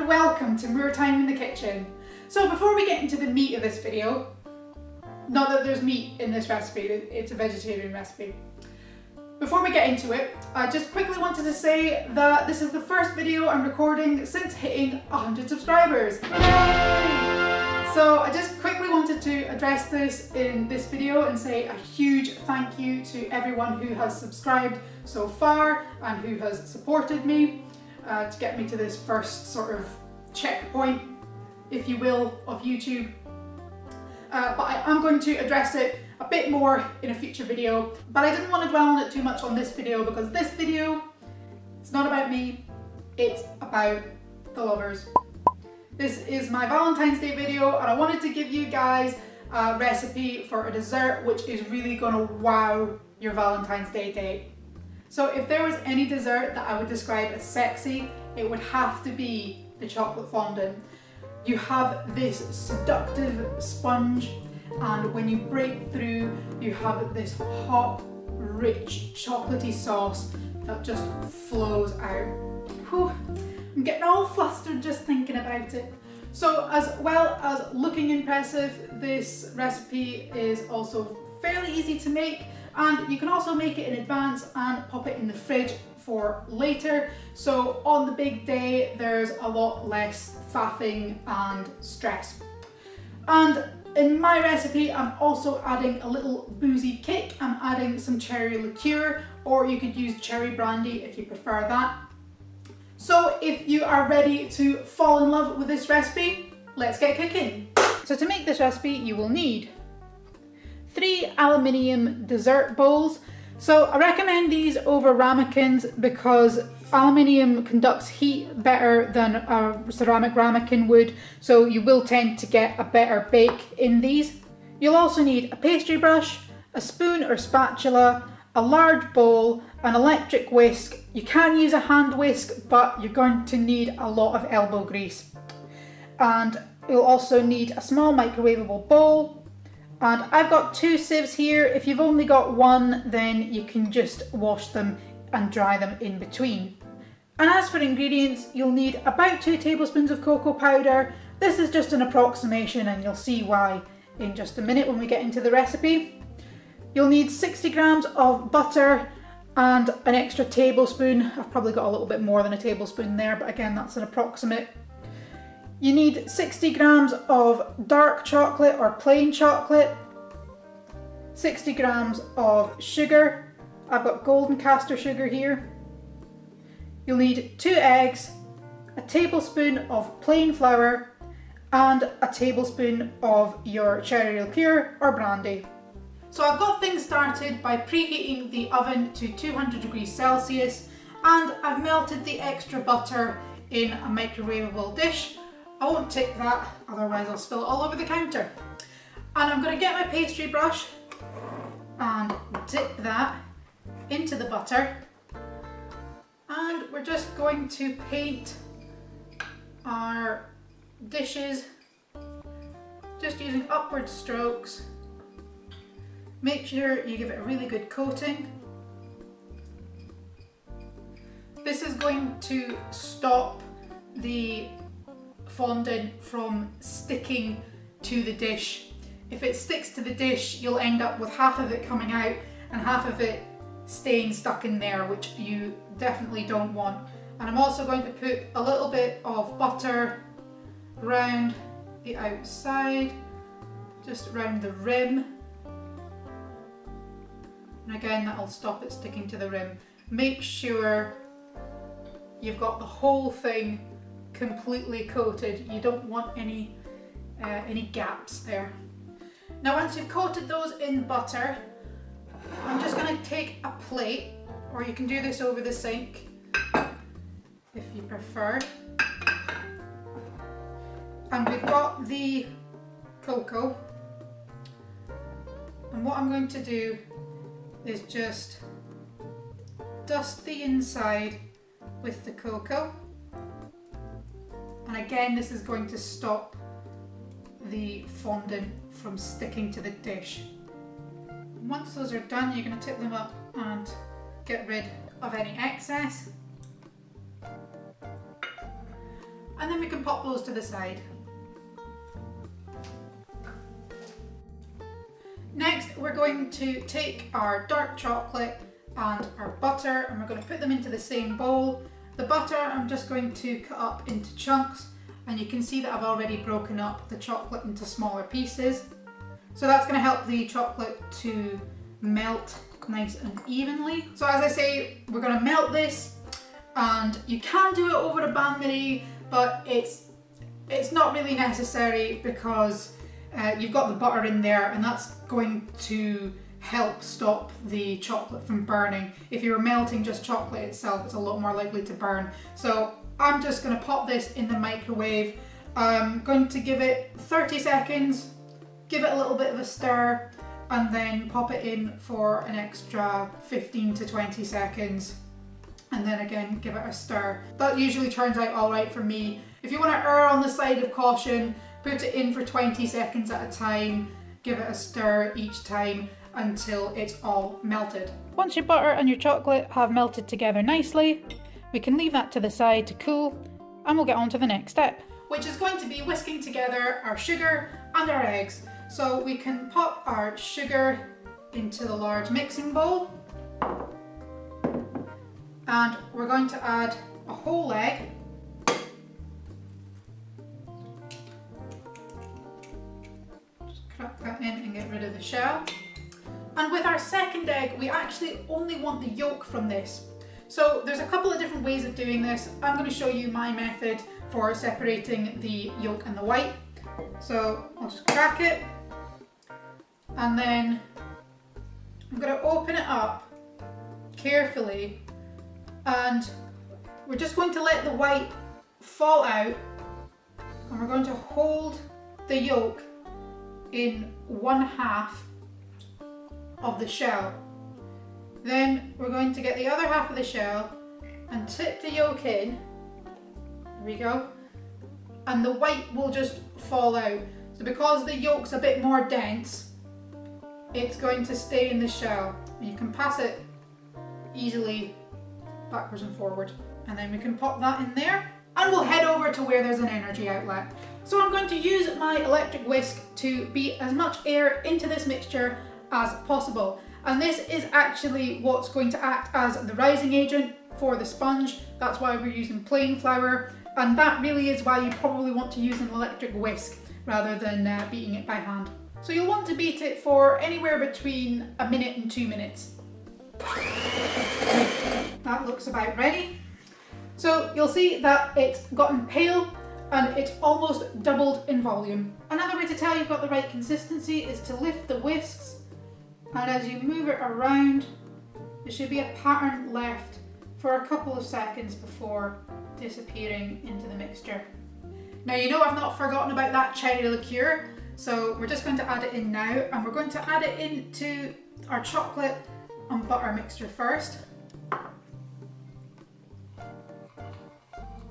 and welcome to More Time in the Kitchen. So before we get into the meat of this video, not that there's meat in this recipe, it's a vegetarian recipe. Before we get into it, I just quickly wanted to say that this is the first video I'm recording since hitting 100 subscribers. Yay! So I just quickly wanted to address this in this video and say a huge thank you to everyone who has subscribed so far and who has supported me to get me to this first sort of checkpoint, if you will, of YouTube. But I am going to address it a bit more in a future video, but I didn't want to dwell on it too much on this video because this video, it's not about me, it's about the lovers. This is my Valentine's Day video and I wanted to give you guys a recipe for a dessert which is really gonna wow your Valentine's Day date. So if there was any dessert that I would describe as sexy, it would have to be the chocolate fondant. You have this seductive sponge, and when you break through, you have this hot, rich, chocolatey sauce that just flows out. Whew, I'm getting all flustered just thinking about it. So as well as looking impressive, this recipe is also fairly easy to make, and you can also make it in advance and pop it in the fridge for later. So on the big day, there's a lot less faffing and stress. And in my recipe, I'm also adding a little boozy kick. I'm adding some cherry liqueur, or you could use cherry brandy if you prefer that. So if you are ready to fall in love with this recipe, let's get cooking. So to make this recipe, you will need 3 aluminium dessert bowls. So I recommend these over ramekins because aluminium conducts heat better than a ceramic ramekin would, so you will tend to get a better bake in these. You'll also need a pastry brush, a spoon or spatula, a large bowl, an electric whisk. You can use a hand whisk, but you're going to need a lot of elbow grease. And you'll also need a small microwavable bowl. And I've got 2 sieves here. If you've only got one, then you can just wash them and dry them in between. And as for ingredients, you'll need about 2 tablespoons of cocoa powder. This is just an approximation and you'll see why in just a minute when we get into the recipe. You'll need 60 grams of butter and an extra tablespoon. I've probably got a little bit more than a tablespoon there, but again, that's an approximate. You need 60 grams of dark chocolate or plain chocolate, 60 grams of sugar. I've got golden castor sugar here. You'll need 2 eggs, a tablespoon of plain flour, and a tablespoon of your cherry liqueur or brandy. So I've got things started by preheating the oven to 200 degrees Celsius, and I've melted the extra butter in a microwavable dish. I won't tip that, otherwise I'll spill it all over the counter. And I'm going to get my pastry brush and dip that into the butter. And we're just going to paint our dishes, just using upward strokes. Make sure you give it a really good coating. This is going to stop the fondant from sticking to the dish. If it sticks to the dish, you'll end up with half of it coming out and half of it staying stuck in there, which you definitely don't want. And I'm also going to put a little bit of butter around the outside, just around the rim. And again, that'll stop it sticking to the rim. Make sure you've got the whole thing completely coated. You don't want any gaps there. Now once you've coated those in butter, I'm just going to take a plate, or you can do this over the sink if you prefer. And we've got the cocoa, and what I'm going to do is just dust the inside with the cocoa. And again, this is going to stop the fondant from sticking to the dish. Once those are done, you're going to tip them up and get rid of any excess. And then we can pop those to the side. Next, we're going to take our dark chocolate and our butter, and we're going to put them into the same bowl. The butter I'm just going to cut up into chunks, and you can see that I've already broken up the chocolate into smaller pieces. So that's going to help the chocolate to melt nice and evenly. So as I say, we're going to melt this, and you can do it over a bain-marie, but it's not really necessary because you've got the butter in there, and that's going to help stop the chocolate from burning. If you were melting just chocolate itself, it's a lot more likely to burn. So I'm just going to pop this in the microwave. I'm going to give it 30 seconds, give it a little bit of a stir, and then pop it in for an extra 15 to 20 seconds. And then again, give it a stir. That usually turns out all right for me. If you want to err on the side of caution, put it in for 20 seconds at a time, give it a stir each time until it's all melted. Once your butter and your chocolate have melted together nicely, we can leave that to the side to cool, and we'll get on to the next step, which is going to be whisking together our sugar and our eggs. So we can pop our sugar into the large mixing bowl, and we're going to add a whole egg. Just crack that in and get rid of the shell. And with our second egg, we actually only want the yolk from this. So there's a couple of different ways of doing this. I'm going to show you my method for separating the yolk and the white. So I'll just crack it, and then I'm going to open it up carefully, and we're just going to let the white fall out, and we're going to hold the yolk in 1/2 of the shell. Then we're going to get the other half of the shell and tip the yolk in. There we go. And the white will just fall out. So because the yolk's a bit more dense, it's going to stay in the shell. And you can pass it easily backwards and forward. And then we can pop that in there, and we'll head over to where there's an energy outlet. So I'm going to use my electric whisk to beat as much air into this mixture as possible. And this is actually what's going to act as the rising agent for the sponge. That's why we're using plain flour, and that really is why you probably want to use an electric whisk rather than beating it by hand. So you'll want to beat it for anywhere between 1 minute and 2 minutes. That looks about ready. So you'll see that it's gotten pale and it's almost doubled in volume. Another way to tell you've got the right consistency is to lift the whisks, and as you move it around, there should be a pattern left for a couple of seconds before disappearing into the mixture. Now you know I've not forgotten about that cherry liqueur, so we're just going to add it in now, and we're going to add it into our chocolate and butter mixture first.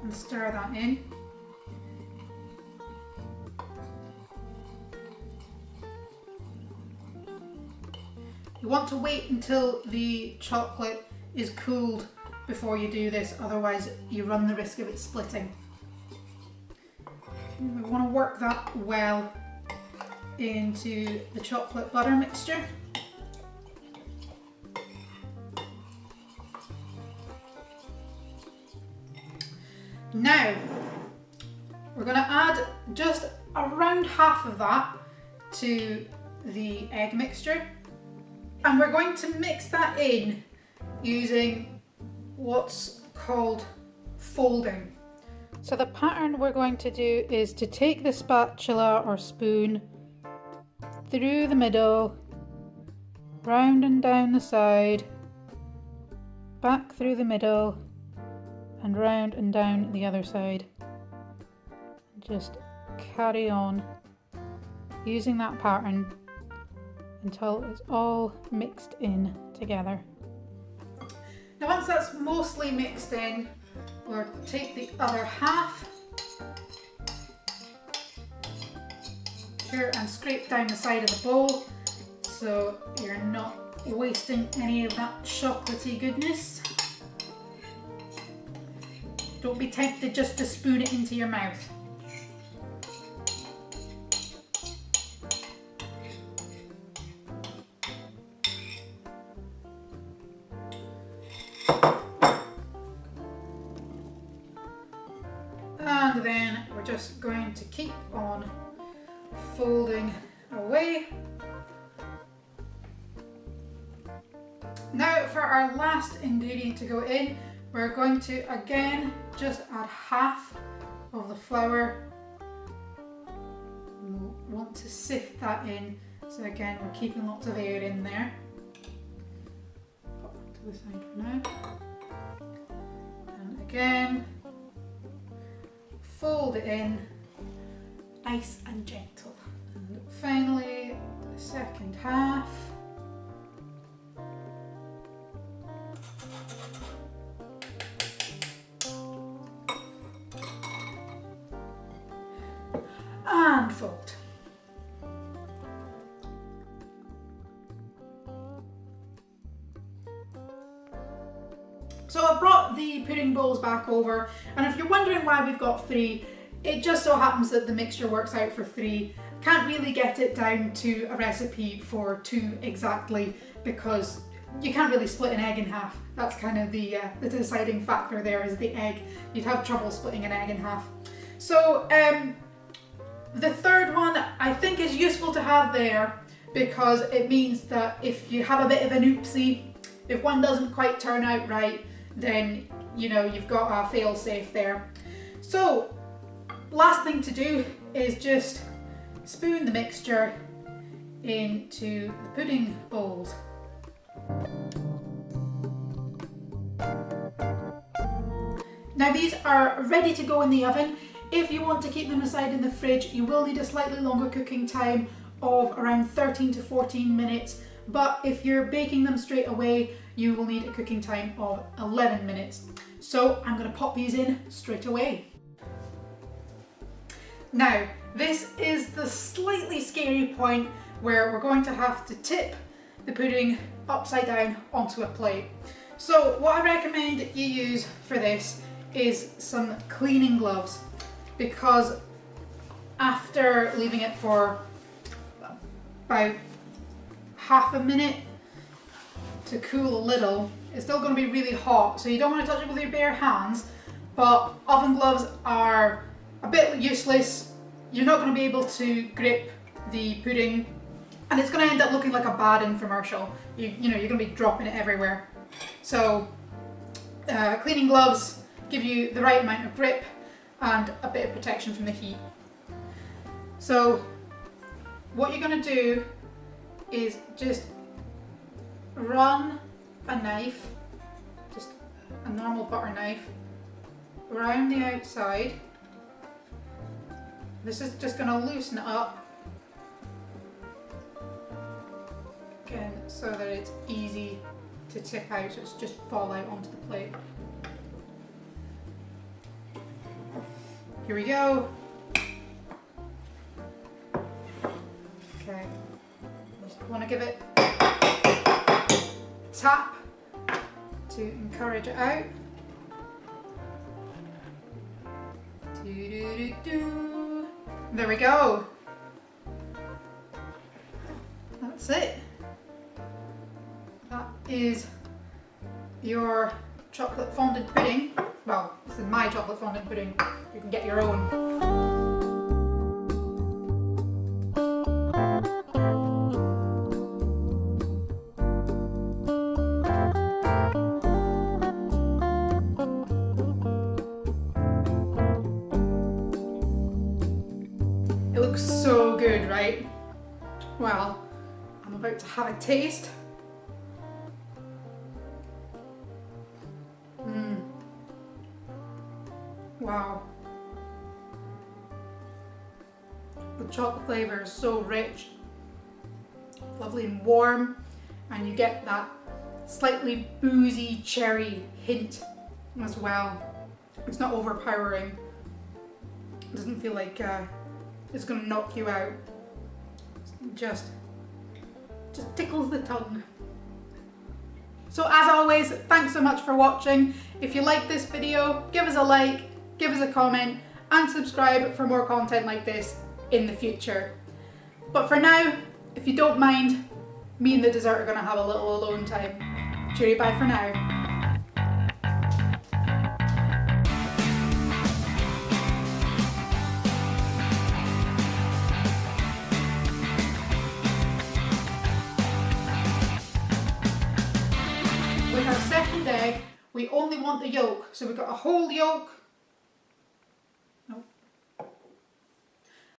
And stir that in. You want to wait until the chocolate is cooled before you do this, otherwise you run the risk of it splitting. We want to work that well into the chocolate butter mixture. Now, we're going to add just around half of that to the egg mixture. And we're going to mix that in using what's called folding. So the pattern we're going to do is to take the spatula or spoon through the middle, round and down the side, back through the middle, and round and down the other side. Just carry on using that pattern until it's all mixed in together. Now once that's mostly mixed in, we'll take the other half here and scrape down the side of the bowl so you're not wasting any of that chocolatey goodness. Don't be tempted just to spoon it into your mouth. And then we're just going to keep on folding away. Now for our last ingredient to go in, we're going to again just add half of the flour. We'll want to sift that in, so again we're keeping lots of air in there. Pop that to the side for now. And again, fold it in, nice and gentle. And finally, the second half. And fold. So I've brought the pudding bowls back over, and if you're wondering why we've got 3, it just so happens that the mixture works out for 3. Can't really get it down to a recipe for 2 exactly, because you can't really split an egg in half. That's kind of the deciding factor there, is the egg. You'd have trouble splitting an egg in half. So the third one I think is useful to have there, because it means that if you have a bit of an oopsie, if one doesn't quite turn out right, then you know you've got a fail-safe there. So last thing to do is just spoon the mixture into the pudding bowls. Now these are ready to go in the oven. If you want to keep them aside in the fridge, you will need a slightly longer cooking time of around 13 to 14 minutes. But if you're baking them straight away, you will need a cooking time of 11 minutes. So I'm going to pop these in straight away. Now, this is the slightly scary point where we're going to have to tip the pudding upside down onto a plate. So what I recommend you use for this is some cleaning gloves, because after leaving it for about half a minute to cool a little, it's still going to be really hot, so you don't want to touch it with your bare hands, but oven gloves are a bit useless. You're not going to be able to grip the pudding, and it's going to end up looking like a bad infomercial. You know, you're going to be dropping it everywhere. So cleaning gloves give you the right amount of grip and a bit of protection from the heat. So what you're going to do is just run a knife, just a normal butter knife, around the outside. This is just going to loosen it up again, so that it's easy to tip out, so it's just fall out onto the plate. Here we go. Okay, just want to give it a tap to encourage it out. Doo-doo-doo-doo. There we go. That's it. That is your chocolate fondant pudding. Well, this is my chocolate fondant pudding. You can get your own. It looks so good, right? Well, I'm about to have a taste. Wow. The chocolate flavour is so rich, lovely and warm, and you get that slightly boozy cherry hint as well. It's not overpowering. It doesn't feel like it's going to knock you out. It just tickles the tongue. So as always, thanks so much for watching. If you like this video, give us a like, give us a comment, and subscribe for more content like this in the future. But for now, if you don't mind, me and the dessert are going to have a little alone time. Cheery bye for now. With our second egg, we only want the yolk. So we've got a whole yolk